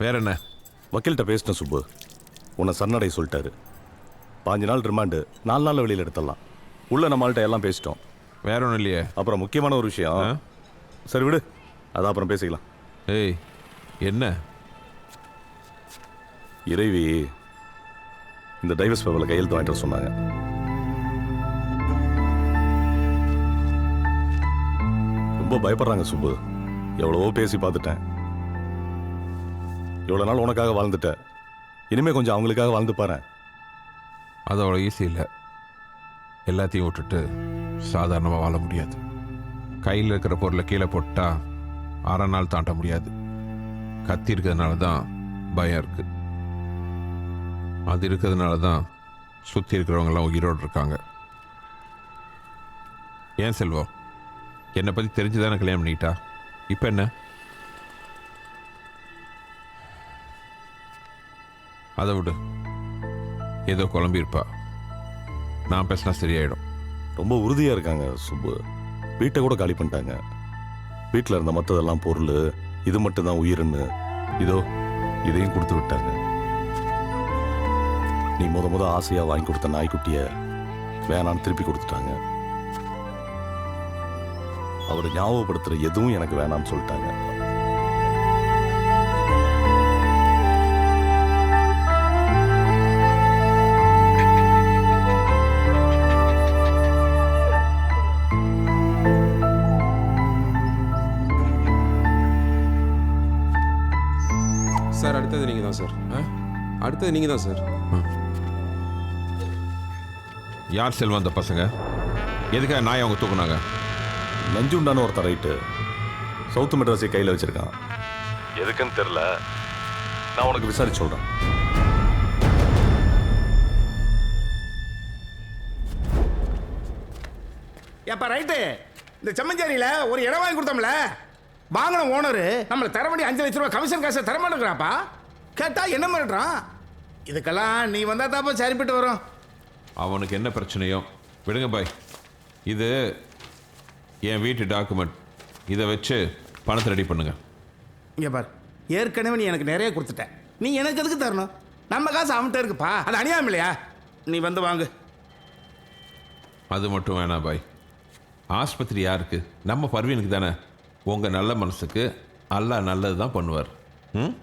வேற என்ன? வக்கீல்கிட்ட பேசின சுப்பு, உன்னை சரணடை சொல்லிட்டாரு. 5 நாள் ரிமாண்டு, 4 நாள் வெளியில் எடுத்துடலாம். உள்ள நம்மள்கிட்ட எல்லாம் பேசிட்டோம். வேற ஒன்றும் இல்லையே. அப்புறம் முக்கியமான ஒரு விஷயம். சரி விடு, அது அப்புறம் பேசிக்கலாம். ஏய் என்ன? இறைவி இந்த டைவர்ஸ் பேப்பரில் கையெழுத்து வாங்கிட்டு வர சொன்னாங்க. ரொம்ப பயப்படுறாங்க சுப்பு. எவ்வளவோ பேசி பார்த்துட்டேன். இவ்வளோ நாள் உனக்காக வாழ்ந்துட்டேன், இனிமேல் கொஞ்சம் அவங்களுக்காக வாழ்ந்து பாரு. அது அவ்வளோ ஈஸி இல்லை. எல்லாத்தையும் விட்டுட்டு சாதாரணமாக வாழ முடியாது. கையில் இருக்கிற பொருளை கீழே போட்டால் 6 நாள் தாண்ட முடியாது. கத்தி இருக்கிறதுனால தான் பயம் இருக்கு. அது இருக்கிறதுனால தான் சுற்றி இருக்கிறவங்கெல்லாம் உயிரோடு இருக்காங்க. ஏன் செல்வம், என்னை பற்றி தெரிஞ்சுதானே கல்யாணம் பண்ணிக்கிட்டா? இப்போ என்ன? அதை விடு, ஏதோ குழம்பியிருப்பா. நான் பேசினா சரியாயிடும். ரொம்ப உறுதியாக இருக்காங்க சுப்பு. வீட்டை கூட காலி பண்ணிட்டாங்க. வீட்டில் இருந்த மற்றதெல்லாம் பொருள், இது மட்டும்தான் உயிர்னு இதோ இதையும் கொடுத்து விட்டாங்க. நீ முத ஆசையாக வாங்கி கொடுத்த நாய்க்குட்டியை வேணான்னு திருப்பி கொடுத்துட்டாங்க. அவர் ஞாபகப்படுத்துகிற எதுவும் எனக்கு வேணான்னு சொல்லிட்டாங்க. சார் அடுத்தது நீங்கள் தான் சார். அடுத்தது நீங்கள் தான் சார். யார் செல்வம் அந்த பசங்க? எதுக்காக நாயை அவங்க தூக்குனாங்க? நஞ்சுண்டான ஒருத்தர் ரைட்டு சவுத் மெட்ராஸை கையில் வச்சிருக்கான். எதுக்குன்னு தெரில, நான் உனக்கு விசாரிச்சு சொல்கிறேன். ஏப்பா ரைட்டு, இந்த செம்மஞ்சேரியில் ஒரு இடம் வாங்கி கொடுத்தோம்ல, வாங்கின ஓனரு நம்மளை தர வேண்டிய 5 லட்ச ரூபா கமிஷன் காசை தரமாட்டேங்கிறாப்பா. கேட்டா என்ன மிரட்டுறான்? இதுக்கெல்லாம் நீ வந்தா தாப்பா சரிப்பட்டு வரும். அவனுக்கு என்ன பிரச்சனையோ விடுங்க பாய். இது என் வீட்டு டாக்குமெண்ட். இதை வச்சு பணத்தை ரெடி பண்ணுங்க. இங்கே பார், ஏற்கனவே நீ எனக்கு நிறைய கொடுத்துட்டேன். நீ எனக்கு எதுக்கு தரணும்? நம்ம காசு அவன்கிட்ட இருக்குப்பா. அது அநியாயம் இல்லையா? நீ வந்து வாங்கு. அது மட்டும் வேணாம் பாய். ஆஸ்பத்திரி யாருக்கு? நம்ம பர்வீனுக்கு தானே. உங்கள் நல்ல மனசுக்கு அல்லாஹ் நல்லது தான் பண்ணுவார். ம்